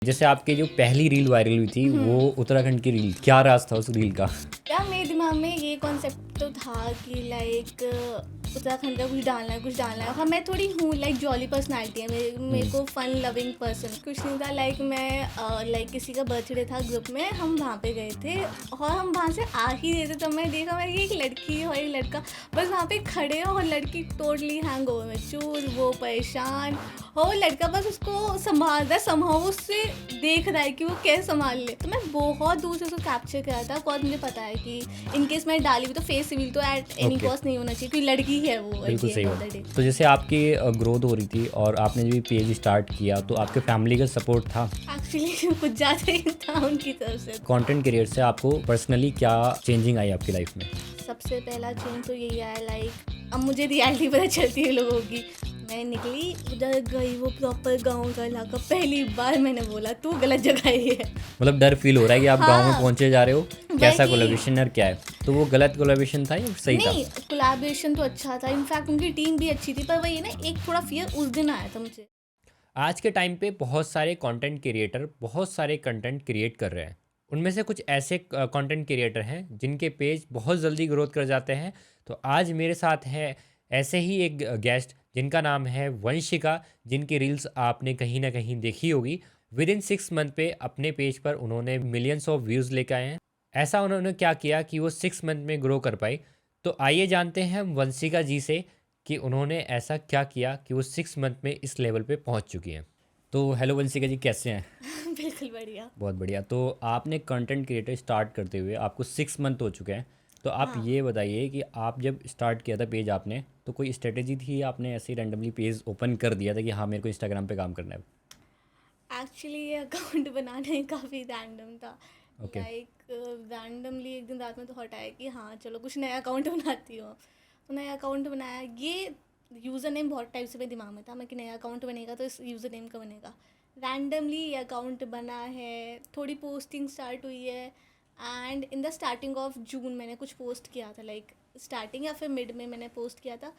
जैसे आपकी जो पहली रील वायरल हुई थी वो उत्तराखंड की रील, क्या राज था उस रील का? यार मेरे दिमाग में ये कॉन्सेप्ट तो था कि लाइक उत्तराखंड का कुछ डालना है। हाँ, मैं थोड़ी हूँ लाइक जॉली पर्सनालिटी है, मेरे को फन लविंग पर्सन कुछ नहीं था। लाइक मैं लाइक किसी का बर्थडे था, ग्रुप में हम वहाँ पे गए थे और हम वहाँ से आ ही रहे थे तब मैं देखा मैं कि एक लड़की और एक लड़का बस वहाँ पे खड़े हैं और लड़की टोटली हैंग ओवर में चूर, वो परेशान और लड़का बस उसको संभाल रहा है, संभाव उससे देख रहा है कि वो कैसे संभाल ले। तो मैं बहुत दूर से उसको कैप्चर करा था बिकॉज मुझे पता है कि इनकेस मैं डाली हुई तो फेस सिविल तो एट एनी ओके, कॉस्ट नहीं होना चाहिए क्योंकि लड़की है वो एट बिल्कुल द सही एंड ऑफ बात। The day. तो जैसे आपकी ग्रोथ हो रही थी और आपने जब पेज स्टार्ट किया तो आपके फैमिली का सपोर्ट था? एक्चुअली कुछ ज़्यादा ही था उनकी तरफ से। कंटेंट क्रिएट से आपको पर्सनली क्या चेंजिंग आई आपकी लाइफ में? सबसे पहला चेंज तो यही आया लाइक अब मुझे रियलिटी पता चलती है लोगों की। मैं निकली उधर गई, वो प्रॉपर गाँव का इलाका, पहली बार मैंने बोला तू गलत जगह ही है। मतलब डर फील हो रहा है कि आप गांव में हाँ, पहुंचे जा रहे हो, कैसा वही। कोलैबोरेशन और क्या है? तो वो गलत कोलैबोरेशन था या सही था? नहीं, कोलैबोरेशन तो अच्छा था, इनफैक्ट उनकी टीम भी अच्छी थी, पर वही है ना, एक थोड़ा फियर उस दिन आया था मुझे। आज के टाइम पे बहुत सारे कंटेंट क्रिएटर बहुत सारे कंटेंट क्रिएट कर रहे हैं। उनमें से कुछ ऐसे कंटेंट क्रिएटर हैं जिनके पेज बहुत जल्दी ग्रोथ कर जाते हैं। तो आज मेरे साथ है ऐसे ही एक गेस्ट जिनका नाम है वंशिका, जिनकी रील्स आपने कहीं ना कहीं देखी होगी। विद इन 6 मंथ पे अपने पेज पर उन्होंने मिलियंस ऑफ व्यूज़ लेके आए हैं। ऐसा उन्होंने क्या किया कि वो 6 मंथ में ग्रो कर पाई? तो आइए जानते हैं हम वंशिका जी से कि उन्होंने ऐसा क्या किया कि वो 6 मंथ में इस लेवल पे पहुंच चुकी हैं। तो हेलो वंशिका जी, कैसे हैं? बिल्कुल बढ़िया। बहुत बढ़िया। तो आपने कंटेंट क्रिएटर स्टार्ट करते हुए आपको 6 मंथ हो चुके हैं। तो आप हाँ, ये बताइए कि आप जब स्टार्ट किया था पेज आपने, तो कोई स्ट्रेटेजी थी या आपने ऐसे ही रैंडमली पेज ओपन कर दिया था कि हाँ मेरे को इंस्टाग्राम पे काम करना है? एक्चुअली ये अकाउंट बनाना ही काफ़ी रैंडम था। ओके। लाइक रैंडमली एक दिन रात में तो हट आया कि हाँ चलो कुछ नया अकाउंट बनाती हूँ। तो नया अकाउंट बनाया, ये यूज़र नेम बहुत टाइप से मेरे दिमाग में था मैं कि नया अकाउंट बनेगा तो इस यूज़र नेम का बनेगा। रैंडमली ये अकाउंट बना है, थोड़ी पोस्टिंग स्टार्ट हुई है and in the starting of June मैंने कुछ पोस्ट किया था, लाइक स्टार्टिंग या फिर मिड में मैंने पोस्ट किया था।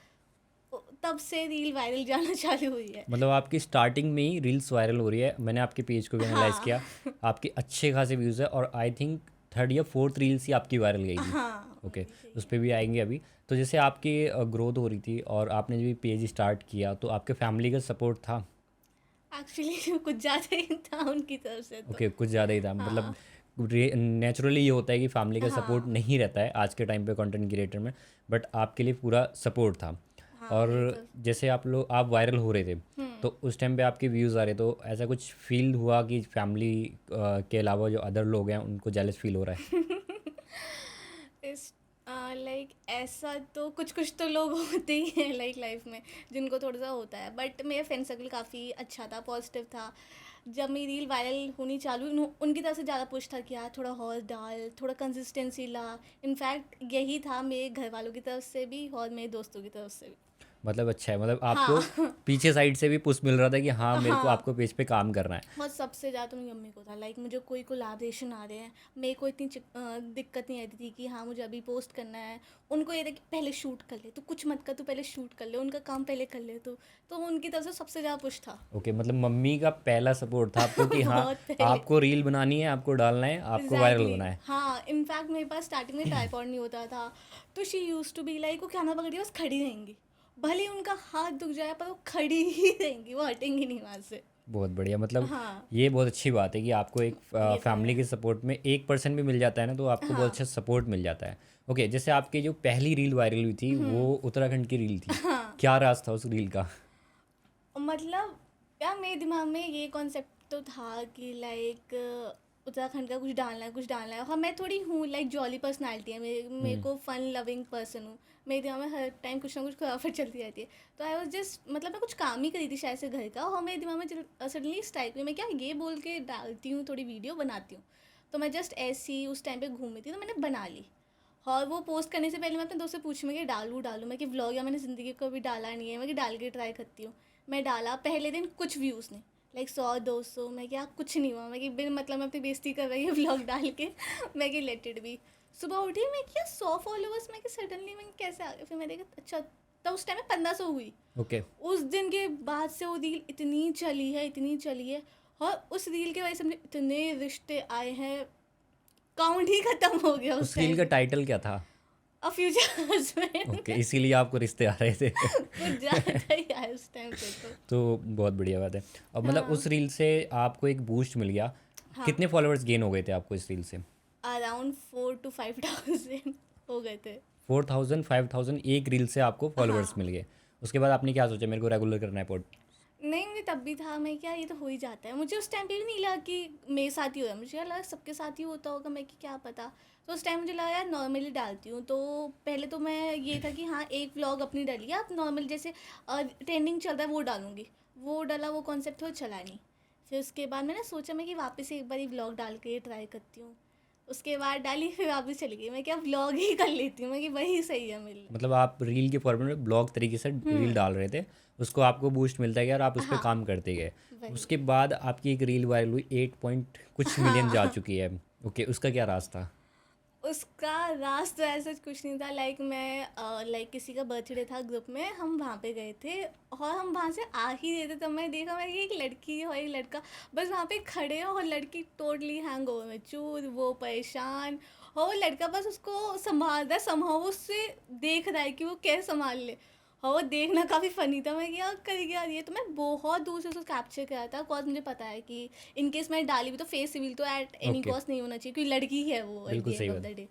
तब से रील वायरल जाना चालू हुई है। मतलब आपकी स्टार्टिंग में ही रील्स वायरल हो रही है। मैंने आपके पेज को भी एनालाइज हाँ। किया, आपके अच्छे खासे व्यूज़ है और आई थिंक थर्ड या फोर्थ रील्स ही आपकी वायरल गई थी। हाँ, ओके, वही सही उस है। पर भी आएंगे अभी। तो जैसे आपकी ग्रोथ हो रही थी और आपने जब पेज स्टार्ट किया तो आपके फैमिली का सपोर्ट था? एक्चुअली कुछ ज़्यादा ही था उनकी तरफ से तो। ओके, कुछ ज़्यादा ही था। मतलब हाँ, नेचुरली ये होता है कि फैमिली का सपोर्ट हाँ, नहीं रहता है आज के टाइम पे कंटेंट क्रिएटर में, बट आपके लिए पूरा सपोर्ट था। हाँ, और ये तो। जैसे आप वायरल हो रहे थे तो उस टाइम पे आपके व्यूज़ आ रहे, तो ऐसा कुछ फील हुआ कि फैमिली के अलावा जो अदर लोग हैं उनको जेलस फील हो रहा है? इस लाइक ऐसा तो कुछ कुछ तो लोग होते ही हैं लाइक लाइफ में जिनको थोड़ा सा होता है, बट मेरा फ्रेंड सर्कल काफ़ी अच्छा था, पॉजिटिव था। जब मेरी रील वायरल होनी चालू उनकी तरफ से ज़्यादा पुश था कि यार थोड़ा हौस डाल, थोड़ा कंसिस्टेंसी ला। इनफैक्ट यही था मेरे घर वालों की तरफ से भी और मेरे दोस्तों की तरफ से भी। मतलब अच्छा है, मतलब आपको हाँ। पीछे साइड से भी पुश मिल रहा था कि हाँ मेरे को हाँ, आपको पेज पे काम करना है। और सबसे ज़्यादा तो मेरी मम्मी को था, लाइक मुझे कोई कोलैबोरेशन आ रहे हैं, मेरे को इतनी दिक्कत नहीं आती थी कि हाँ मुझे अभी पोस्ट करना है। उनको ये था कि पहले शूट कर ले, तो कुछ मत कर, तू पहले शूट कर ले, उनका काम पहले कर ले। तो उनकी तरफ से सबसे ज़्यादा पुश था। ओके, मतलब मम्मी का पहला सपोर्ट था आपको कि हाँ बहुत पहले। आपको रील बनानी है, आपको डालना है, आपको वायरल एग्जैक्टली होना है। हाँ, इनफैक्ट मेरे पास स्टार्टिंग में ट्राईपॉड नहीं होता था, तो she use to be like वो कैमरा पकड़ी बस खड़ी रहेंगी, भले ही उनका हाथ दुख जाए पर वो खड़ी ही रहेंगी, वो हटेंगी नहीं वहाँ से। बहुत बढ़िया। मतलब हाँ, ये बहुत अच्छी बात है कि आपको एक ये तो फैमिली है। के सपोर्ट में एक पर्सन भी मिल जाता है ना, तो आपको बहुत हाँ। अच्छा सपोर्ट मिल जाता है। ओके, जैसे आपकी जो पहली रील वायरल हुई थी वो उत्तराखंड की रील थी, हाँ, क्या राज था उस रील का? मतलब यार मेरे दिमाग में ये कॉन्सेप्ट तो था कि लाइक उत्तराखंड का कुछ डालना है, कुछ डालना है। हाँ, मैं थोड़ी हूँ लाइक जॉली पर्सनालिटी है, मेरे हम्म। को फन लविंग पर्सन हूँ। मेरे दिमाग में हर टाइम कुछ ना कुछ खुराफट चलती रहती है। तो आई वॉज जस्ट मतलब मैं कुछ काम ही करी थी शायद से घर का, और मेरे दिमाग में सडनली इस टाइप में मैं क्या ये बोल के डालती हूँ, थोड़ी वीडियो बनाती हूँ। तो मैं जस्ट ऐसी उस टाइम पे घूम रही थी तो मैंने बना ली। और वो पोस्ट करने से पहले मैं अपने दोस्त से पूछी मैं कि डालूँ मैं कि व्लॉग, या मैंने ज़िंदगी को अभी डाला नहीं है, मैं कि डाल के ट्राई करती हूँ। मैं डाला, पहले दिन कुछ व्यूज़ नहीं, लाइक 100-200, मैं क्या कुछ नहीं हुआ, मैं कि बिन मतलब मैं अपनी बेइज्जती कर रही है व्लॉग डाल के। मैं कि लेट इट बी। सुबह उठी मैं क्या 100 फॉलोअर्स, मैं कि सडनली मैं कैसे आ गए, फिर मैं देखा अच्छा, तब उस टाइम में 1500 हुई। ओके। उस दिन के बाद से वो रील इतनी चली है, इतनी चली है। और उस रील के वजह से मुझे इतने रिश्ते आए हैं, काउंट ही खत्म हो गया उस उस रील टाइम का पे। टाइटल क्या था? अ फ्यूचर हस्बैंड ओके, इसीलिए आपको रिश्ते आ रहे थे। कुछ ज़्यादा ही आया उस टाइम पे तो। तो बहुत बढ़िया बात है। और मतलब हाँ उस रील से आपको एक बूस्ट मिल गया। हाँ, कितने फॉलोअर्स गेन हो गए थे आपको इस रील से? अराउंड 4 to 5 thousand हो गए थे। 4000 5000 एक रील से आपको फॉलोअर्स हाँ, मिल गए। उसके बाद आपने क्या सोचा, मेरे को रेगुलर करना है पॉड? नहीं मुझे तब भी था, मैं क्या ये तो हो ही जाता है, मुझे उस टाइम पे भी नहीं लगा कि मेरे साथ ही हो रहा है, मुझे क्या लगा सबके साथ ही होता होगा, मैं कि क्या पता। तो उस टाइम मुझे लगा यार नॉर्मली डालती हूँ, तो पहले तो मैं ये था कि हाँ एक व्लॉग अपनी डाली है, अब नॉर्मल जैसे ट्रेंडिंग चल रहा है वो डालूंगी, वो डाला, वो कॉन्सेप्ट वो चला नहीं। फिर उसके बाद मैंने सोचा मैं कि वापस एक बार व्लॉग डाल के ट्राई करती हूँ। उसके बाद डाली, फिर वापस चली गई, मैं क्या व्लॉग ही कर लेती हूँ, मैं कि वही सही है मेरे लिए। मतलब आप रील के फॉर्मेट में ब्लॉग तरीके से रील हम्म। डाल रहे थे, उसको आपको बूस्ट मिलता गया और आप उस पर हाँ काम करते गए। वही। उसके बाद आपकी एक रील वायरल हुई, 8 पॉइंट कुछ मिलियन जा हाँ चुकी है। ओके, उसका क्या राज था? उसका राज तो ऐसा कुछ नहीं था, लाइक मैं लाइक किसी का बर्थडे था ग्रुप में, हम वहाँ पे गए थे और हम वहाँ से आ ही रहे थे, तब मैं देखा मैं कि एक लड़की और एक लड़का बस वहाँ पे खड़े हैं, और लड़की टोटली हैंग ओवर में चूर, वो परेशान, और वो लड़का बस उसको संभाल रहा है, संभाल वो उससे देख रहा है कि वो कैसे संभाल ले। और वो देखना काफ़ी फ़नी था, मैं क्या कर गया ये, तो मैं बहुत दूर से उसको कैप्चर करा था, बिकॉज मुझे पता है कि इन केस मैंने डाली भी तो फेस रिवील तो एट एनी ओके, कॉस्ट नहीं होना चाहिए, क्योंकि लड़की है वो एट द बिल्कुल एंड सही ऑफ बात। The day.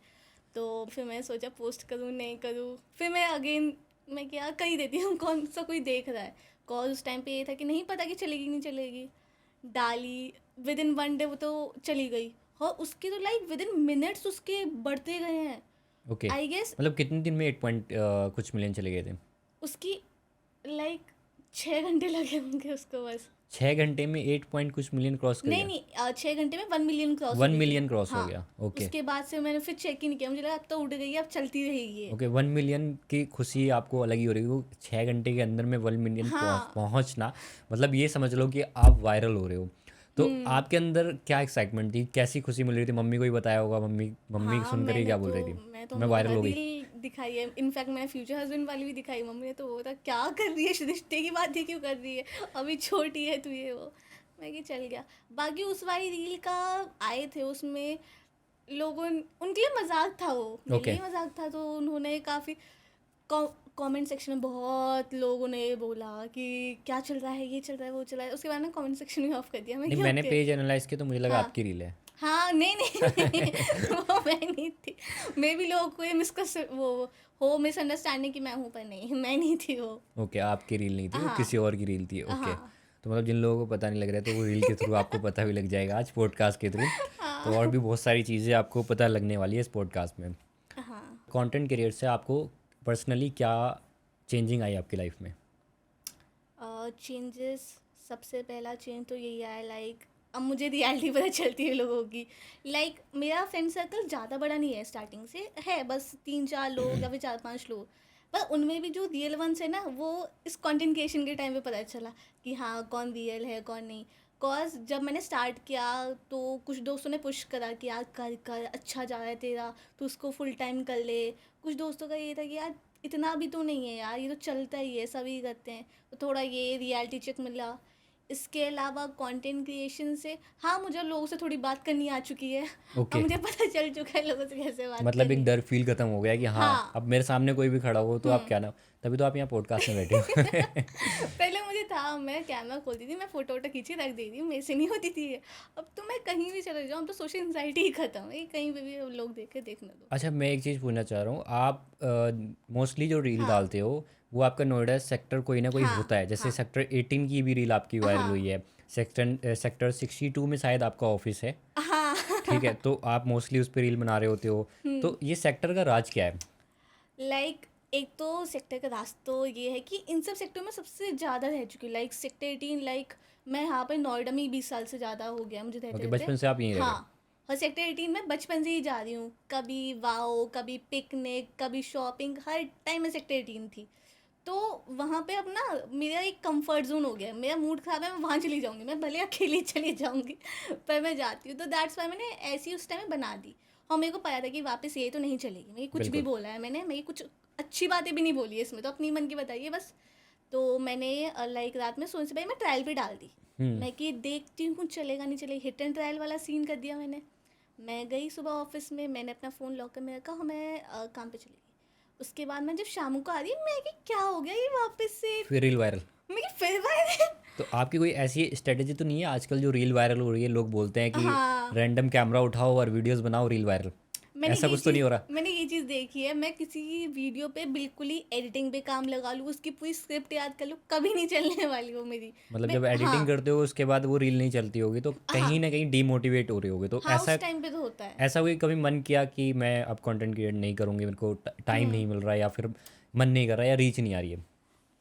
तो फिर मैंने सोचा पोस्ट करूँ नहीं करूँ, फिर मैं अगेन मैं क्या कर ही देती हूँ, कौन सा कोई देख रहा है। कॉज उस टाइम पे ये था कि नहीं पता कि चलेगी नहीं चलेगी, डाली, विद इन 1 डे वो तो चली गई, और उसके तो लाइक विद इन मिनट्स उसके बढ़ते गए हैं। ओके, आई गेस मतलब कितने दिन में 8 पॉइंट कुछ मिलियन चले गए थे? उसकी लाइक 6 घंटे लगे होंगे उसको बस। 6 घंटे में 8 पॉइंट कुछ मिलियन क्रॉस कर नहीं गया? नहीं 6 घंटे में 1 मिलियन क्रॉस हो 1 गई थी। मिलियन क्रॉस हो हाँ, गया। ओके। उसके बाद से मैंने फिर चेक ही नहीं किया, मुझे लगा अब तो उड़ गई है, अब चलती रहेगी ये। ओके, 1 मिलियन की खुशी आपको अलग ही हो रही है, वो 6 घंटे के अंदर में 1 मिलियन हाँ। पहुंचना, मतलब ये समझ लो कि आप वायरल हो रहे हो। तो हम्म। आपके अंदर क्या एक्साइटमेंट थी, कैसी खुशी मिल रही थी? मम्मी को ही बताया होगा, मम्मी मम्मी हाँ सुनकर ही मैंने क्या बोल तो रही थी? मैं तो मैं मम्मी को वायरल हर हो गई। रील दिखाई है, इनफैक्ट मैंने फ्यूचर हस्बैंड वाली भी दिखाई, मम्मी ने तो वो था क्या कर रही है, इस रिश्ते की बात ही क्यों कर रही है, अभी छोटी है तू ये वो। मैं कि चल गया। बाकी उस वाली रील का आए थे उसमें लोगों, उनके लिए मजाक था, वो मेरे ओके, लिए मजाक था, तो उन्होंने काफ़ी कमेंट सेक्शन में बहुत लोगों ने बोला कि क्या चल रहा है, ये चल रहा है, वो चल रहा है, उसके बाद ना कमेंट सेक्शन भी ऑफ कर दिया, मैं नहीं कि मैंने ओके। पेज एनालाइज किया तो मुझे लगा हाँ आपकी रील है। हाँ, नहीं नहीं नहीं वो मैं नहीं थी। मे भी लोगों को ये मिसकस वो हो मिसअंडरस्टैंडिंग कि मैं हूँ, पर नहीं मैं नहीं थी वो। ओके, आपकी रील नहीं थी, वो हाँ किसी और की रील थी। ओके, हाँ तो मतलब जिन लोगों को पता नहीं लग रहा है तो वो रील के थ्रू आपको पता भी लग जाएगा आज पॉडकास्ट के थ्रू। तो और हाँ भी बहुत सारी चीज़ें आपको पता लगने वाली है इस पॉडकास्ट में। हाँ। कंटेंट क्रिएटर से आपको पर्सनली क्या चेंजिंग आई आपकी लाइफ में? चेंजेस, सबसे पहला चेंज तो यही आया, लाइक अब मुझे रियलिटी पता चलती है लोगों की। लाइक मेरा फ्रेंड सर्कल ज़्यादा बड़ा नहीं है, स्टार्टिंग से है बस 3-4 लोग या फिर 4-5 लोग, पर उनमें भी जो रियल वंस है ना, वो इस कंटेंट क्रिएशन के टाइम पे पता चला कि हाँ कौन रियल है कौन नहीं। कॉज जब मैंने स्टार्ट किया तो कुछ दोस्तों ने पुश करा कि यार कर कर अच्छा जा रहा है तेरा, तो उसको फुल टाइम कर ले। कुछ दोस्तों का ये था कि यार इतना भी तो नहीं है यार, ये तो चलता ही है, सभी करते हैं, तो थोड़ा ये रियलिटी चेक मिला। इसके अलावा कंटेंट क्रिएशन से हाँ मुझे लोगों से थोड़ी बात करनी आ चुकी है, अब ओके, मुझे पता चल चुका है लोगों से कैसे बात मतलब एक करनी है। डर फील खत्म हो गया कि हाँ हाँ। अब मेरे सामने कोई भी खड़ा हो तो आप हम्म। क्या ना, तभी तो आप यहाँ पॉडकास्ट में बैठे हो। पहले मुझे था, मैं कैमरा खोलती थी, मैं फोटो वोटो खींची रख देती थी, मेरे से नहीं होती थी ये। अब तो मैं कहीं भी चले जाऊँ, अब तो सोशल एंजाइटी ही खत्म है, कहीं पे भी लोग देखे देखने दो। अच्छा, मैं एक चीज़ पूछना चाह रहा हूँ, आप मोस्टली जो रील हाँ डालते हो वो आपका नोएडा सेक्टर कोई ना कोई हाँ होता है, जैसे हाँ सेक्टर 18 की भी रील आपकी वायरल हुई हाँ है। सेक्टर 62 में शायद आपका ऑफिस है। हाँ ठीक है, तो आप मोस्टली उस पर रील बना रहे होते हो। हम्म। तो ये सेक्टर का राज क्या है? लाइक एक तो सेक्टर का रास्ता तो ये है कि इन सब सेक्टर में सबसे ज़्यादा रह चुकी हूँ, लाइक सेक्टर 18, लाइक मैं यहाँ पे नोएडा में 20 साल से ज़्यादा हो गया मुझे रहते ओके, रहते। बचपन से आप यहीं रह रहे हाँ, हो? और सेक्टर 18 में बचपन से ही जा रही हूँ, कभी वाओ कभी पिकनिक कभी शॉपिंग, हर टाइम मैं सेक्टर 18 थी। तो वहाँ पे अब ना मेरा एक कंफर्ट जोन हो गया है, मेरा मूड खराब है मैं वहाँ चली जाऊँगी, मैं भले अकेली चली जाऊँगी पर मैं जाती हूँ, तो दैट्स वाई मैंने ऐसी उस टाइम में बना दी। और मेरे को पता था कि वापस ये तो नहीं चलेगी, मैं कुछ भी बिल्कुल। बोला है मैंने, मैं कुछ अच्छी बातें भी नहीं बोली है इसमें, तो अपनी मन की बताइए बस, तो मैंने लाइक रात में सोने से पहले मैं ट्रायल पे डाल दी। हम्म। मैं कि देखती हूँ चलेगा नहीं चलेगा, हिट एंड ट्रायल वाला सीन कर दिया मैंने। मैं गई सुबह ऑफिस में, मैंने अपना फ़ोन लॉकर में रखा और मैं काम पे चली गई। उसके बाद मैं जब शाम को आ रही मैं कि क्या हो गया ये वापस से, फिर रील वायरल। मैं कि फिर वायरल। तो आपकी कोई ऐसी स्ट्रेटेजी तो नहीं है आजकल जो रील वायरल हो रही है, लोग बोलते हैं कि हाँ, रैंडम कैमरा उठाओ और वीडियोस बनाओ रील वायरल, ऐसा कुछ तो नहीं हो रहा? मैंने ये चीज़ देखी है। मैं किसी वीडियो पे बिल्कुल ही एडिटिंग पे काम लगा लूँ, उसकी पूरी स्क्रिप्ट याद कर लूँ, कभी नहीं चलने वाली वो मेरी। मतलब मैं जब एडिटिंग हाँ, करते हो उसके बाद वो रील नहीं चलती होगी तो हाँ, कहीं ना कहीं डीमोटिवेट हो रही होगी, तो हाँ, ऐसा उस टाइम पे तो होता है। ऐसा कोई कभी मन किया कि मैं अब कंटेंट क्रिएट नहीं करूँगी, मेरे को टाइम हुँ। नहीं मिल रहा है या फिर मन नहीं कर रहा है या रीच नहीं आ रही है?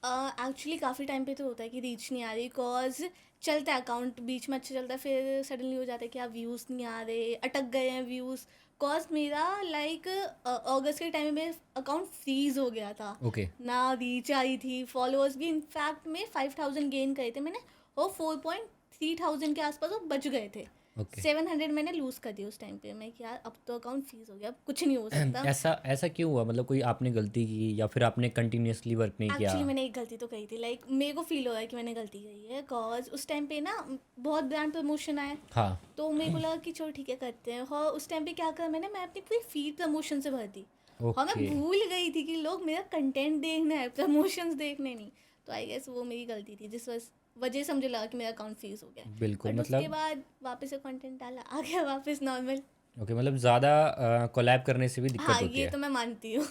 एक्चुअली काफ़ी टाइम पे तो होता है कि रीच नहीं आ रही, कॉज चलता है अकाउंट बीच में अच्छा चलता है, फिर सडनली हो जाता है कि आप व्यूज़ नहीं आ रहे, अटक गए हैं व्यूज़। कॉज मेरा लाइक अगस्त के टाइम में अकाउंट फ्रीज हो गया था, ओके। ना रीच आई थी, फॉलोअर्स भी इनफैक्ट में 5000 गेन करे थे मैंने, और 4.3 थाउजेंड के आसपास वो बच गए थे। ओके। 700 मैंने लूज़ कर दिया उस टाइम पे। मैं कि यार अब तो अकाउंट फ्रीज हो गया, अब कुछ नहीं हो सकता। ऐसा ऐसा क्यों हुआ, मतलब कोई आपने गलती की या फिर आपने कंटिन्यूअसली वर्क नहीं किया? एक्चुअली मैंने एक गलती तो करी थी, लाइक मेरे को फील हो रहा है कि मैंने गलती करी है, कॉज उस टाइम पे ना बहुत ब्रांड प्रमोशन आए, हाँ। तो मेरे को लगा कि चलो ठीक है करते हैं। और उस टाइम पे क्या करा मैंने, मैं अपनी पूरी फीड प्रमोशन से भर दी, और मैं ओके। भूल गई थी कि लोग मेरा कंटेंट देखना है, प्रमोशंस देखने नहीं। तो आई गेस वो मेरी गलती थी, जिस वजह से मुझे लगा कि मेरा अकाउंट फ्रीज हो गया। बिल्कुल, बट उसके मतलब बाद वापस से कंटेंट डाला, आ गया वापस नॉर्मल। ओके, मतलब ज़्यादा कोलैब करने से भी दिक्कत हाँ, होती ये है। तो मैं मानती हूँ।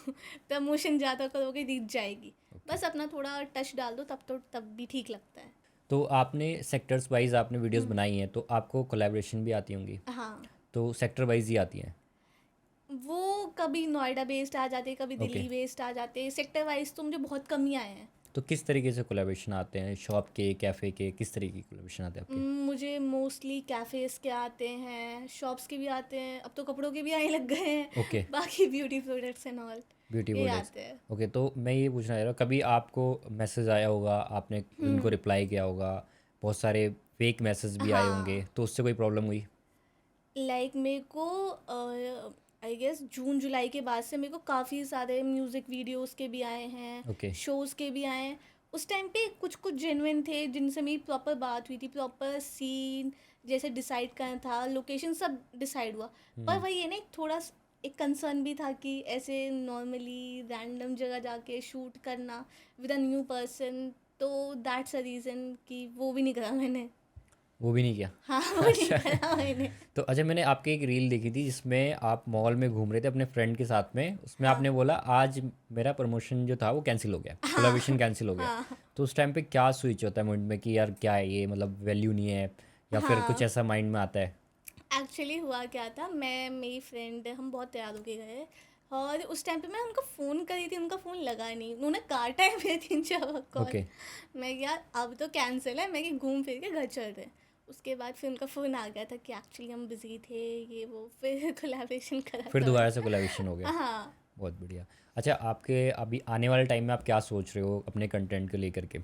प्रमोशन ज़्यादा करोगे रीच जाएगी। ओके। बस अपना थोड़ा टच डाल दो, तब तो तब भी ठीक लगता है। तो आपने सेक्टर्स वाइज आपने वीडियोस हुँ, बनाई हैं तो आपको कोलैबोरेशन भी आती होंगी, हाँ। तो सेक्टर वाइज ही आती हैं? वो कभी नोएडा बेस्ड आ जाते, कभी ओके। दिल्ली बेस्ड आ जाते। सेक्टर वाइज़ तो मुझे बहुत कम ही आए हैं। तो किस तरीके से कोलैबोरेशन आते हैं, शॉप के, कैफ़े के, किस तरीके की कोलैबोरेशन आते हैं आपके? मुझे मोस्टली कैफ़ेज़ के आते हैं, शॉप्स के भी आते हैं, अब तो कपड़ों के भी आने लग गए हैं। ओके। बाकी beauty products and all, beauty ये प्रोडक्ट्स। आते हैं। ओके, तो मैं ये पूछना चाह रहा हूँ, कभी आपको मैसेज आया होगा, आपने उनको हुँ, रिप्लाई किया होगा, बहुत सारे फेक मैसेज भी आए होंगे, हाँ। तो उससे कोई प्रॉब्लम हुई? लाइक मेरे को आई गेस जून जुलाई के बाद से मेरे को काफ़ी सारे म्यूज़िक वीडियोस के भी आए हैं, ओके। शोज़ के भी आए हैं। उस टाइम पे कुछ कुछ जेन्युइन थे जिनसे मेरी प्रॉपर बात हुई थी, प्रॉपर सीन जैसे डिसाइड करना था, लोकेशन सब डिसाइड हुआ। पर हम्म। वही है ना, एक थोड़ा एक कंसर्न भी था कि ऐसे नॉर्मली रैंडम जगह जाके शूट करना विद अ न्यू पर्सन, तो दैट्स अ रीज़न कि वो भी नहीं करा मैंने। वो भी नहीं किया? हाँ, वो नहीं अच्छा। करा मैंने। तो अच्छा, मैंने आपकी एक रील देखी थी जिसमें आप मॉल में घूम रहे थे अपने फ्रेंड के साथ में, उसमें हाँ, आपने बोला आज मेरा प्रमोशन जो था वो कैंसिल हो गया, हाँ, कोलैबोरेशन कैंसिल हो गया। हाँ, तो उस टाइम पे क्या स्विच होता है माइंड में कि यार क्या है ये, मतलब वैल्यू नहीं है, या फिर कुछ हाँ। ऐसा माइंड में आता है? एक्चुअली हुआ क्या था, मैं मेरी फ्रेंड हम बहुत तैयार होके गए, और उस टाइम पे मैं उनको फ़ोन करी थी, उनका फ़ोन लगा नहीं, उन्होंने काटा है मेरे 3 4 कॉल। ओके। मैं यार अब तो कैंसिल है, मैं कि घूम फिर के घर चल रहे हैं। उसके बाद फिर उनका फ़ोन आ गया था कि एक्चुअली हम बिज़ी थे, ये वो, फिर कोलैबोरेशन करा फिर था दोबारा से मैंने। कोलैबोरेशन हो गया। हाँ। बहुत बढ़िया। अच्छा, आपके अभी आने वाले टाइम में आप क्या सोच रहे हो अपने कंटेंट को लेकर के?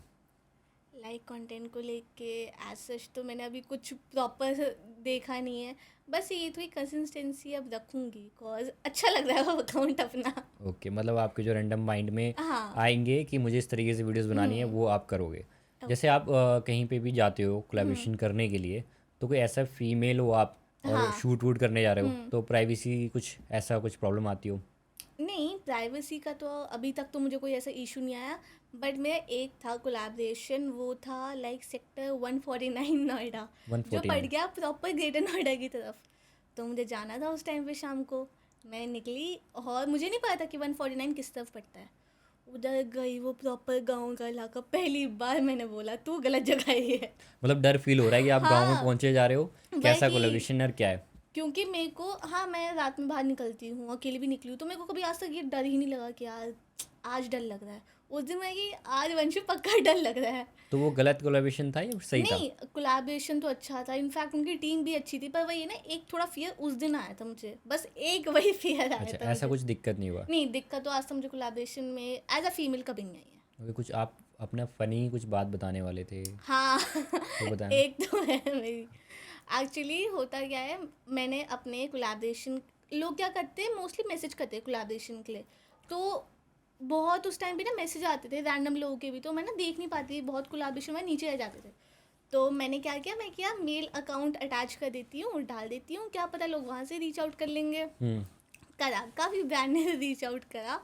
लाइक कंटेंट को लेके एज सच तो मैंने अभी कुछ प्रॉपर देखा नहीं है, बस ये थोड़ी कंसिस्टेंसी अब रखूँगी, कॉज अच्छा लग रहा है वो अकाउंट अपना। ओके, मतलब आपके जो रैंडम माइंड में हाँ। आएंगे कि मुझे इस तरीके से वीडियोस बनानी है हुँ, वो आप करोगे। जैसे ओके। आप कहीं पे भी जाते हो हुँ, कोलैबोरेशन करने के लिए, तो कोई ऐसा फीमेल हो आप और हाँ। शूट वूट करने जा रहे हो, हुँ। तो प्राइवेसी कुछ ऐसा कुछ प्रॉब्लम आती हो? नहीं, प्राइवेसी का तो अभी तक तो मुझे कोई ऐसा इशू नहीं आया, बट मेरा एक था कोलैबोरेशन, वो था लाइक सेक्टर 149 नोएडा, जो पड़ 149? गया प्रॉपर ग्रेटर नोएडा की तरफ। तो मुझे जाना था उस टाइम पे शाम को, मैं निकली और मुझे नहीं पता था कि 149 किस तरफ पड़ता है। उधर गई, वो प्रॉपर गाँव का इलाका, पहली बार मैंने बोला तू गलत जगह ही है। मतलब डर फील हो रहा है कि आप गांव में हाँ, पहुंचे जा रहे हो, कैसा वही। कोलैबोरेशन और क्या है? क्योंकि मेरे को, हाँ, मैं रात में बाहर निकलती हूँ, अकेली भी निकली हूँ, तो मेरे को कभी आज तक ये डर ही नहीं लगा कि यार आज डर लग रहा है। उस दिन मैं कि आज वंशु पक्का डर लग रहा है। तो वो गलत कोलैबोरेशन था या सही था? नहीं, कोलैबोरेशन तो अच्छा था, इनफैक्ट उनकी टीम भी अच्छी थी, पर वही है ना, एक थोड़ा फियर उस दिन आया था मुझे, बस एक वही फियर आया अच्छा, था ऐसा मुझे। कुछ दिक्कत नहीं हुआ? नहीं, दिक्कत तो आज तक मुझे कोलैबोरेशन में एज अ फीमेल कभी नहीं आई है। अभी कुछ आप अपना फ़नी कुछ बात बताने वाले थे, हाँ। तो बताएं। एक तो है मेरी। एक्चुअली होता क्या है, मैंने अपने कोलैबोरेशन, लोग क्या करते हैं मोस्टली मैसेज करते हैं कोलैबोरेशन के लिए, तो बहुत उस टाइम पे ना मैसेज आते थे रैंडम लोगों के भी, तो मैं ना देख नहीं पाती, बहुत कोलैबोरेशन में नीचे रह जाते थे। तो मैंने क्या किया, मैं किया मेल अकाउंट अटैच कर देती हूँ, डाल देती हूँ, क्या पता लोग वहाँ से रीच आउट कर लेंगे। हम्म। करा, काफ़ी ब्रांड ने रीच आउट करा,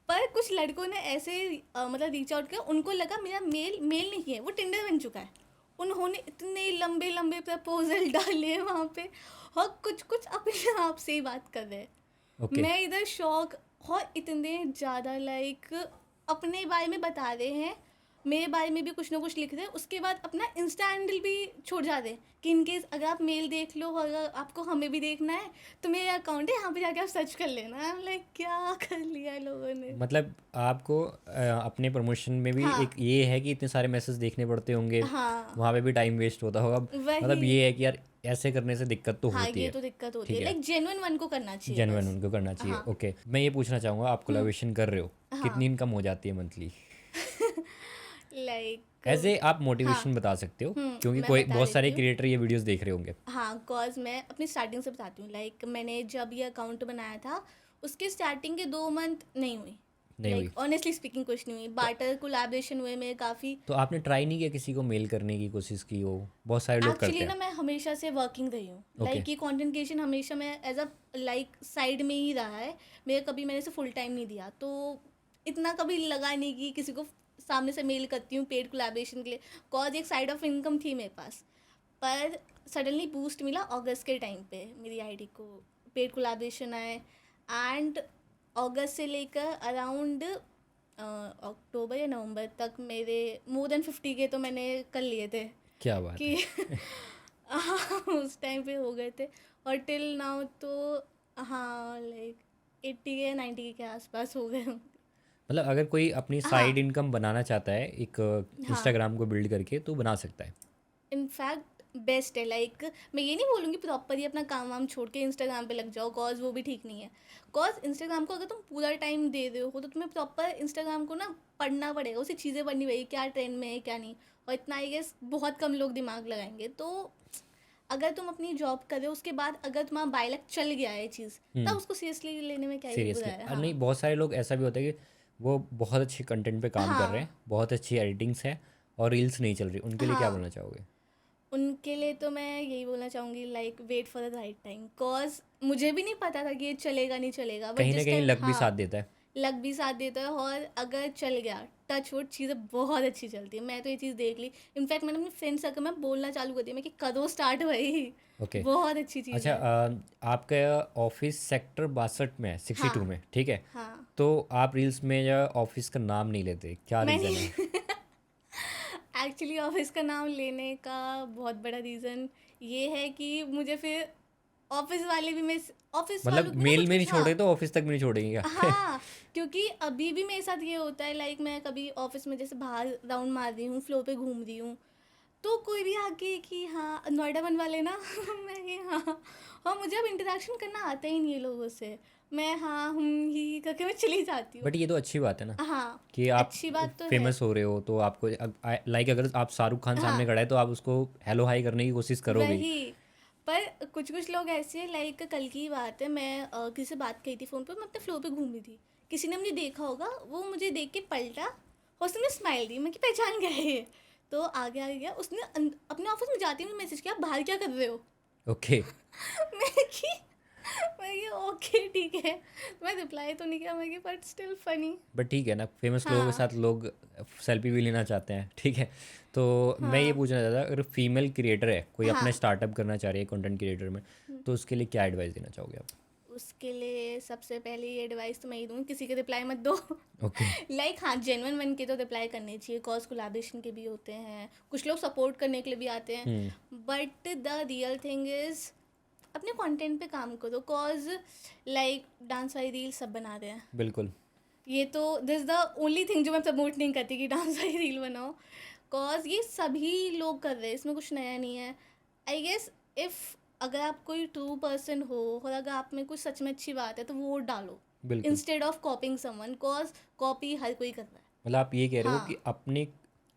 पर कुछ लड़कों ने ऐसे मतलब रीच आउट किया, उनको लगा मेरा मेल मेल नहीं है, वो टिंडर बन चुका है। उन्होंने इतने लंबे लंबे प्रपोजल डाले वहाँ पे, और कुछ कुछ अपने आप से ही बात कर रहे हैं। ओके। मैं इधर शौक, और इतने ज़्यादा लाइक अपने बारे में बता रहे हैं, मेरे बारे में भी कुछ ना कुछ लिख रहे हैं, उसके बाद अपना इंस्टा हैंडल भी छोड़ जाते हैं कि इनकेस अगर आप मेल देख लो और अगर आपको हमें भी देखना है तो मेरा अकाउंट है, यहाँ पे जाके आप सर्च कर लेना। लाइक क्या कर लिया है लोगों ने। मतलब आपको अपने प्रमोशन में भी हाँ एक ये है कि इतने सारे मैसेज देखने पड़ते होंगे, हाँ वहाँ पे भी टाइम वेस्ट होता होगा। मतलब वही। ये है कि यार ऐसे करने से दिक्कत तो हाँ होती ये है। तो दिक्कत होती ठीक है, है, लाइक जेन्युइन वन को करना चाहिए जेन्युइन बस। उनको करना चाहिए। हाँ। ओके, मैं ये पूछना चाहूँगा, आप कोलैबोरेशन कर रहे हो, कितनी हाँ इनकम हो जाती है मंथली? लाइक ऐसे आप हाँ। मोटिवेशन बता सकते हो, क्योंकि मैं कोई बता बहुत देती सारे हूँ। क्रिएटर ये वीडियोस देख रहे होंगे। हाँ कॉज मैं अपनी स्टार्टिंग से बताती हूँ, लाइक मैंने जब ये अकाउंट बनाया था उसके स्टार्टिंग के 2 मंथ नहीं हुई, नहीं हुई? लाइक ऑनेस्टली स्पीकिंग कुछ नहीं हुई। तो बार्टर कोलैबोरेशन हुए मेरे काफ़ी। तो आपने ट्राई नहीं किया किसी को मेल करने की कोशिश की हो? बहुत सारे लोग करते एक्चुअली हैं। ना मैं हमेशा से वर्किंग रही हूँ, ओके। लाइक ये कंटेंट क्रिएशन हमेशा मैं एज अ लाइक साइड में ही रहा है मेरे, कभी मैंने इसे फुल टाइम नहीं दिया, तो इतना कभी लगा नहीं कि किसी को सामने से मेल करती हूँ पेड कोलैबोरेशन के लिए, कॉज एक साइड ऑफ इनकम थी मेरे पास। पर सडनली बूस्ट मिला अगस्त के टाइम पे, मेरी आईडी को पेड कोलैबोरेशन आए, एंड अगस्त से लेकर अराउंड अक्टूबर या नवंबर तक मेरे मोर देन 50 के तो मैंने कर लिए थे क्या बात कि है। हाँ उस टाइम पे हो गए थे। और टिल नाउ तो हाँ लाइक 80 के 90 के आसपास हो गए होंगे। मतलब अगर कोई अपनी साइड हाँ इनकम बनाना चाहता है एक हाँ। इंस्टाग्राम को बिल्ड करके, तो बना सकता है। इनफैक्ट बेस्ट है, लाइक मैं ये नहीं बोलूँगी प्रॉपर ही अपना काम वाम छोड़ के इंस्टाग्राम पे लग जाओ, कॉज वो भी ठीक नहीं है। कॉज इंस्टाग्राम को अगर तुम पूरा टाइम दे रहे हो तो तुम्हें प्रॉपर इंस्टाग्राम को ना पढ़ना पड़ेगा, उसे चीज़ें पढ़नी पड़ेगी, क्या ट्रेंड में है क्या नहीं। और इतना आई गेस बहुत कम लोग दिमाग लगाएंगे। तो अगर तुम अपनी जॉब कर रहे हो उसके बाद अगर तुम्हारा बायलक चल गया है चीज़, तब उसको सीरियसली लेने में क्या ही बुरा सीरियसली, है। नहीं, हाँ बहुत सारे लोग ऐसा भी होता है कि वो बहुत अच्छे कंटेंट पे काम कर रहे हाँ हैं, बहुत अच्छी एडिटिंग्स है, और रील्स नहीं चल रही, उनके लिए क्या हाँ। बोलना चाहोगे? उनके लिए तो मैं यही बोलना चाहूँगी, like wait for the right time, cause मुझे भी नहीं पता था कि ये चलेगा नहीं चलेगा, बट कहीं ना जिस कहीं टाइम लक भी हाँ साथ देता है। लक भी साथ देता है, और अगर चल गया टच वुड चीज़ें बहुत अच्छी चलती है। मैं तो ये चीज़ देख ली, इनफैक्ट मैंने अपने फ्रेंड सर्कल में बोलना चालू कर दिया मैं कि करो स्टार्ट भाई, ओके। बहुत अच्छी चीज़ अच्छा, है। आपका ऑफिस सेक्टर 62 में है, 62 हाँ में, ठीक है? हाँ। तो आप रील्स में या ऑफिस का नाम नहीं लेते, क्या मैंने रीज़न है? एक्चुअली ऑफिस का नाम लेने का बहुत बड़ा रीज़न ये है कि मुझे फिर ऑफिस वाले भी, मैं ऑफिस वालों मतलब को भी ना मेल कुछ में नहीं कुछ हाँ छोड़े तो ऑफिस तक भी नहीं छोड़ेंगे क्या? हाँ। क्योंकि अभी भी मेरे साथ ये होता है, लाइक मैं कभी ऑफिस में जैसे बाहर राउंड मार रही हूँ, फ्लो पे घूम रही हूँ, तो कोई भी आके कि हाँ नोएडा बन वाले ना मैं ये हाँ, और मुझे अब इंटरेक्शन करना आता ही नहीं है लोगों से, मैं हाँ ही करके मैं चली जाती हूँ। बट ये तो अच्छी बात है ना, हाँ कि आप अच्छी बात तो है। फेमस हो रहे हो, तो आपको लाइक अगर आप शाहरुख खान सामने हाँ खड़ा है तो आप उसको हेलो हाई करने की कोशिश करोगे ही। वही। पर कुछ कुछ लोग ऐसे हैं, लाइक कल की ही बात है, मैं किसी से बात करी थी फ़ोन पे, मैं अपने फ्लो पे घूम रही थी, किसी ने मुझे देखा होगा, वो मुझे देख के पलटा और उसने स्माइल दी, मैं कि पहचान गया है ये। तो आगे आगे गया, उसने अपने ऑफिस में जाते हुए मैसेज किया बाहर क्या कर रहे हो। ओके। मैं कि मैं कि ओके ठीक है, मैं रिप्लाई तो नहीं किया, मैं कि बट स्टिल फनी। बट ठीक है ना, फेमस लोगों के हाँ साथ लोग सेल्फी भी लेना चाहते हैं, ठीक है? तो मैं ये हाँ पूछना चाहता था, अगर फीमेल क्रिएटर है, कोई अपना हाँ। स्टार्टअप करना चाह रही है कंटेंट क्रिएटर में, तो उसके लिए क्या एडवाइस देना चाहोगे आप? उसके लिए सबसे पहले ये एडवाइस तो मैं ही दूँगी, किसी के रिप्लाई मत दो। ओके। लाइक हाँ जेन्युइन बन के तो रिप्लाई करने चाहिए, कॉज कोलैबोरेशन के भी होते हैं, कुछ लोग सपोर्ट करने के लिए भी आते हैं, hmm. But the real thing is अपने कंटेंट पे काम करो, कॉज लाइक डांस वाली रील सब बना रहे हैं। बिल्कुल। ये तो दिस द ओनली थिंग जो मैं प्रमोट नहीं करती कि डांस वाली रील बनाओ, कॉज ये सभी लोग कर रहे हैं, इसमें कुछ नया नहीं है। आई गेस इफ़ अगर आप कोई ट्रू पर्सन हो और अगर आप में कुछ सच में अच्छी बात है तो वो डालो, बिल्कुल। Instead of copying someone, cause copy हर कोई कर रहा है। मतलब आप ये कह रहे हो कि हाँ अपने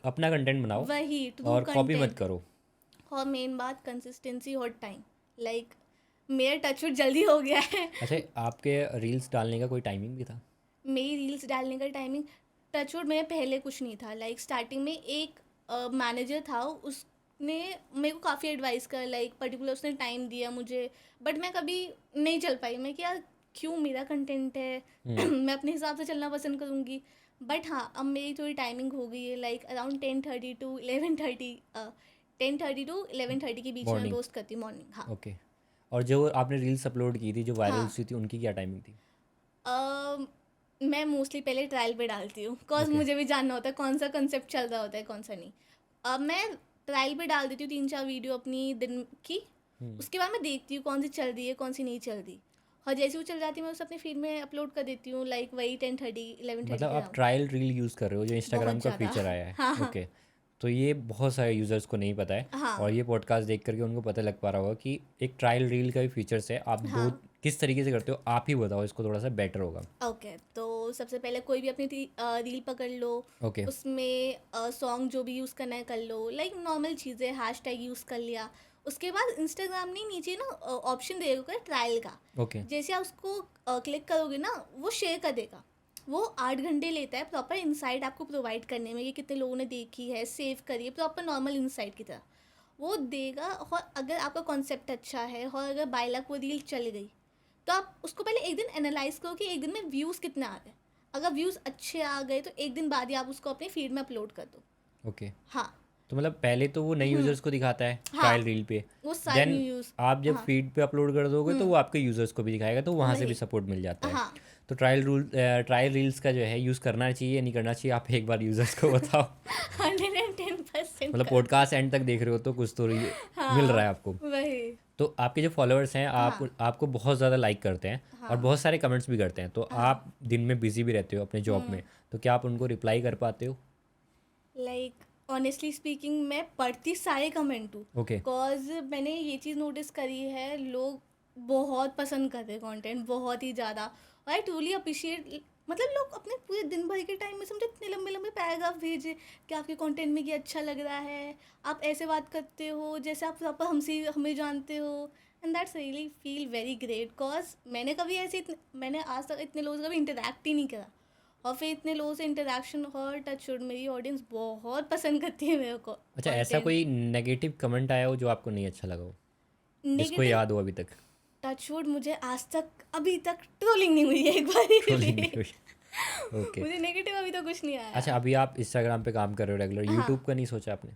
अपना कंटेंट बनाओ वही ट्रू और कॉपी मत कंटेंट। करो। और मेन बात कंसिस्टेंसी और टाइम, लाइक मेरा टचवुड जल्दी हो गया है। अच्छा, आपके रील्स डालने का कोई टाइमिंग भी था? मेरी रील्स डालने का टाइमिंग, टचवुड में पहले कुछ नहीं था। लाइक स्टार्टिंग में एक मैनेजर था, उसने मेरे को काफ़ी एडवाइस कर, लाइक पर्टिकुलर उसने टाइम दिया मुझे, बट मैं कभी नहीं चल पाई। मैं क्या, क्यों, मेरा कंटेंट है हम्म। मैं अपने हिसाब से चलना पसंद करूँगी। बट हाँ, अब मेरी थोड़ी टाइमिंग हो गई है, लाइक अराउंड 10:30 टू 11:30, 10:30 टू 11:30 के बीच में मैं मॉर्निंग। पोस्ट करती हूँ मॉर्निंग। हाँ। ओके। और जो आपने रील्स अपलोड की थी जो वायरल हाँ। हुई थी उनकी क्या टाइमिंग थी? अम, मैं मोस्टली पहले ट्रायल पे डालती हूँ, बिकॉज ओके। मुझे भी जानना होता है कौन सा कंसेप्ट चल रहा होता है, कौन सा नहीं। अब मैं ट्रायल पे डाल देती हूँ 3-4 वीडियो अपनी दिन की। हम्म। उसके बाद मैं देखती हूँ कौन सी चल रही है, कौन सी नहीं चल रही। और जैसे वो चल जाती है मैं उसे अपने फीड में अपलोड कर देती हूँ, लाइक वही 10:30 11:30 मतलब के आप अराउंड। ट्रायल रील यूज़ कर रहे हो जो इंस्टाग्राम बहुत का ज़्यादा। फीचर आया है? हाँ हाँ। ओके। तो ये बहुत सारे यूज़र्स को नहीं पता है, और हाँ ये पॉडकास्ट देख करके उनको पता लग पा रहा होगा कि एक ट्रायल रील का भी फीचर्स है। आप दो हाँ। किस तरीके से करते हो, आप ही बताओ, इसको थोड़ा सा बेटर होगा। ओके, तो सबसे पहले कोई भी अपनी रील पकड़ लो। ओके। उसमें सॉन्ग जो भी यूज़ करना है कर लो, लाइक नॉर्मल चीज़ें, हैश टैग यूज़ कर लिया। उसके बाद इंस्टाग्राम ने नीचे ना ऑप्शन देगा ट्रायल का। ओके। जैसे आप उसको क्लिक करोगे ना, वो शेयर कर देगा। वो 8 घंटे लेता है प्रॉपर इंसाइट आपको प्रोवाइड करने में, कि कितने लोगों ने देखी है, सेव करी है, प्रॉपर नॉर्मल इंसाइट की तरह वो देगा। और अगर आपका कॉन्सेप्ट अच्छा है और अगर बाय लक वो रील चल गई, तो आप उसको पहले एक दिन एनालाइज करो कि एक दिन में व्यूज़ कितने आ रहे हैं। अगर व्यूज़ अच्छे आ गए तो एक दिन बाद ही आप उसको अपने फीड में अपलोड कर दो। ओके। हाँ। तो मतलब पहले तो वो नए हम्म। यूज़र्स को दिखाता है ट्रायल हाँ, रील पे। वो सारे न्यू देन यूज़। आप जब हाँ। फीड पे अपलोड कर दोगे तो वो आपके यूज़र्स को भी दिखाएगा, तो वहाँ से भी वही। सपोर्ट मिल जाता है। हाँ। तो ट्रायल रील्स का जो है यूज़ करना चाहिए या नहीं करना चाहिए, आप एक बार यूज़र्स को बताओ। 110% मतलब करो। पॉडकास्ट एंड तक देख रहे हो तो कुछ तो मिल रहा है हाँ। आपको। वही। तो आपके जो फॉलोअर्स हैं हाँ। आपको बहुत ज़्यादा लाइक करते हैं और हाँ। बहुत सारे कमेंट्स भी करते हैं, तो हाँ। आप दिन में बिजी भी रहते हो अपने जॉब में, तो क्या आप उनको रिप्लाई कर पाते हो? लाइक ऑनेस्टली स्पीकिंग, मैं पढ़ती सारे कमेंट हूँ। ओके। बिकॉज मैंने ये चीज़ नोटिस करी है, लोग बहुत पसंद करते हैं कंटेंट, बहुत ही ज़्यादा। और आई ट्रूली अप्रिशिएट, मतलब लोग अपने पूरे दिन भर के टाइम में समझो इतने लंबे लंबे पैराग्राफ भेजे कि आपके कंटेंट में ये अच्छा लग रहा है, आप ऐसे बात करते हो जैसे आप प्रॉपर हमसे हमें जानते हो। And that's really feel very great, because मैंने आज तक इतने लोगों से कभी इंटरेक्ट ही नहीं करा। और फिर इतने लोगों से इंटरेक्शन और टचवुड मेरी ऑडियंस बहुत पसंद करती है मेरे को अच्छा, ऐसा कंटेंट। कोई नेगेटिव कमेंट आया हो जो आपको नहीं अच्छा लगा हो, जिसको नेगेटिव, याद हो अभी तक? टचवुड मुझे आज तक अभी तक ट्रोलिंग नहीं हुई है एक बार ट्रोलिंग नहीं भी। हुई? ओके। मुझे नेगेटिव अभी तो कुछ नहीं आया। अच्छा, अभी आप इंस्टाग्राम पे काम कर रहे हो रेगुलर, हाँ। यूट्यूब का नहीं सोचा आपने?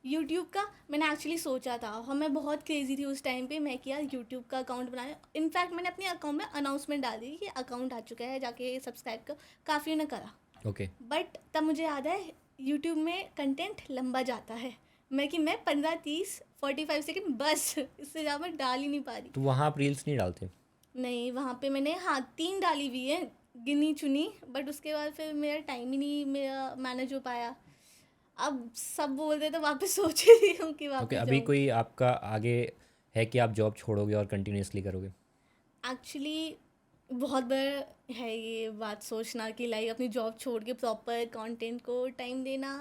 यूट्यूब का मैंने एक्चुअली सोचा था, और मैं बहुत क्रेजी थी उस टाइम पे, मैं कि यार यूट्यूब का अकाउंट बनाया। इनफैक्ट मैंने अपने अकाउंट में अनाउंसमेंट डाल दी कि अकाउंट आ चुका है, जाके सब्सक्राइब कर। काफ़ी ने करा। ओके। बट तब मुझे याद है यूट्यूब में कंटेंट लंबा जाता है। मैं 15 30 45 सेकेंड बस, इससे ज़्यादा मैं डाल ही नहीं पा रही। तो वहाँ आप रील्स नहीं डालते? नहीं, वहाँ पे मैंने हाँ 3 डाली हुई है, गिनी चुनी। बट उसके बाद फिर मेरा टाइम ही नहीं मेरा मैनेज हो पाया। अब सब बोल रहे तो वापस सोच रही हूँ कि ओके। वापस अभी जाऊँ। कोई आपका आगे है कि आप जॉब छोड़ोगे और कंटिन्यूअसली करोगे? एक्चुअली बहुत बड़ा है ये बात सोचना कि लाइक अपनी जॉब छोड़ के प्रॉपर कंटेंट को टाइम देना।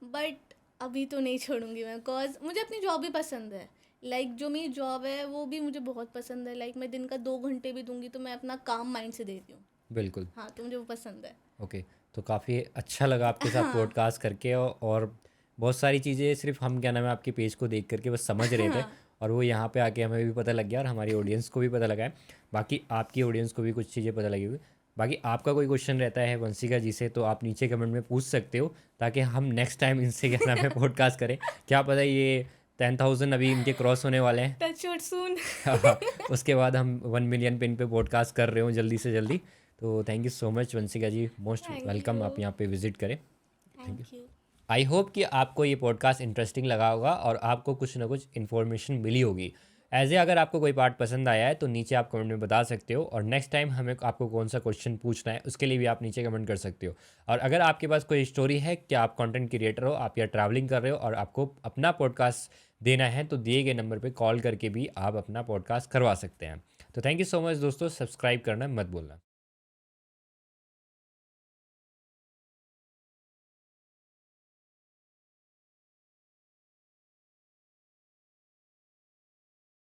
बट अभी तो नहीं छोड़ूंगी मैं, बिकॉज मुझे अपनी जॉब भी पसंद है। लाइक जो मेरी जॉब है वो भी मुझे बहुत पसंद है। लाइक मैं दिन का 2 घंटे भी दूंगी तो मैं अपना काम माइंड से देती हूँ। बिल्कुल। हाँ, तो मुझे वो पसंद है। ओके। तो काफ़ी अच्छा लगा आपके साथ हाँ। पॉडकास्ट करके, और बहुत सारी चीज़ें सिर्फ हम क्या नाम है आपके पेज को देख करके बस समझ रहे थे, हाँ। और वो यहाँ पे आके हमें भी पता लग गया और हमारी ऑडियंस को भी पता लगा है। बाकी आपकी ऑडियंस को भी कुछ चीज़ें पता लगी हुई। बाकी आपका कोई क्वेश्चन रहता है वंशिका जी से तो आप नीचे कमेंट में पूछ सकते हो, ताकि हम नेक्स्ट टाइम इनसे क्या नाम है पॉडकास्ट करें। क्या पता ये 10,000 अभी इनके क्रॉस होने वाले हैं। Touch would soon. उसके बाद हम 1 मिलियन पे इन पे पॉडकास्ट कर रहे हो जल्दी से जल्दी। तो thank you so much Vanshika ji, most thank welcome, you. आप यहाँ पे विजिट करें। Thank you. Thank you. I hope कि आपको ये पॉडकास्ट इंटरेस्टिंग लगा होगा और आपको कुछ ना कुछ इन्फॉर्मेशन मिली होगी। एज ए अगर आपको कोई पार्ट पसंद आया है तो नीचे आप कमेंट में बता सकते हो, और नेक्स्ट टाइम हमें आपको कौन सा क्वेश्चन पूछना है उसके लिए भी आप नीचे कमेंट कर सकते हो। और अगर आपके पास कोई स्टोरी है कि आप कंटेंट क्रिएटर हो, आप या ट्रैवलिंग कर रहे हो और आपको अपना पॉडकास्ट देना है, तो दिए गए नंबर पे कॉल करके भी आप अपना पॉडकास्ट करवा सकते हैं। तो थैंक यू सो मच दोस्तों, सब्सक्राइब करना मत भूलना।